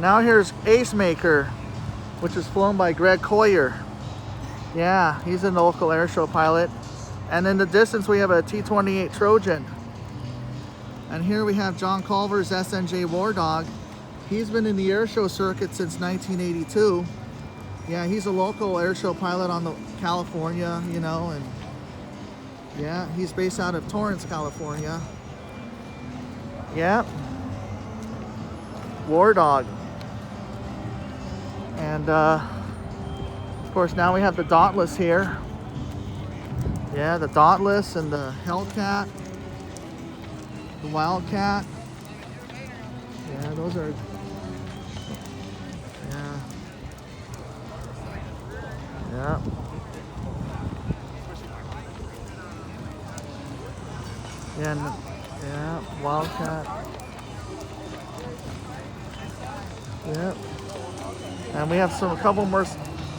Now here's Ace Maker, which is flown by Greg Coyer. Yeah, he's a local airshow pilot. And in the distance we have a T-28 Trojan. And here we have John Culver's SNJ War Dog. He's been in the airshow circuit since 1982. Yeah, he's a local airshow pilot on the California, you know, and yeah, he's based out of Torrance, California. Yeah. War Dog. And of course now we have the Dauntless here. Yeah, the Dauntless and the Hellcat, the Wildcat. Yeah, those are, yeah. Yeah. Yeah, yeah, Wildcat. Yep. And we have a couple more